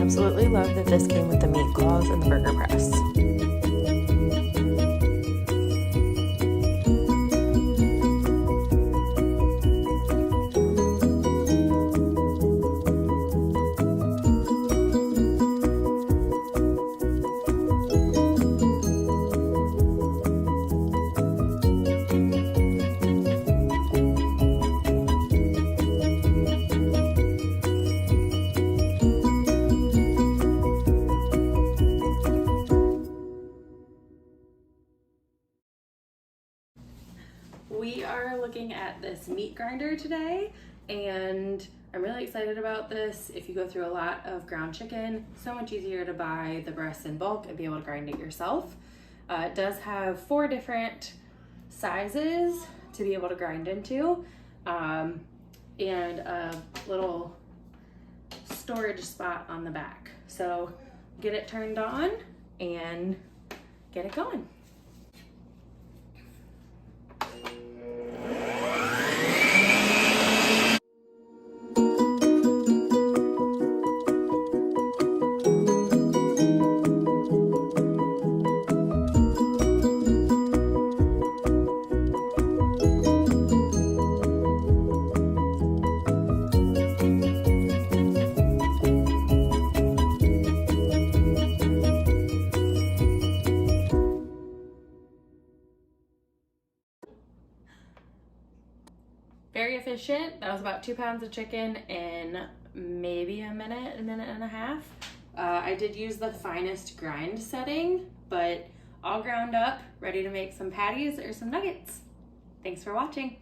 absolutely love that this came with the meat claws and the burger press. We are looking at this meat grinder today, and I'm really excited about this. If you go through a lot of ground chicken, so much easier to buy the breast in bulk and be able to grind it yourself. It does have 4 different sizes to be able to grind into, and a little storage spot on the back. So get it turned on and get it going. Very efficient. That was about 2 pounds of chicken in maybe a minute and a half. I did use the finest grind setting, but all ground up, ready to make some patties or some nuggets. Thanks for watching.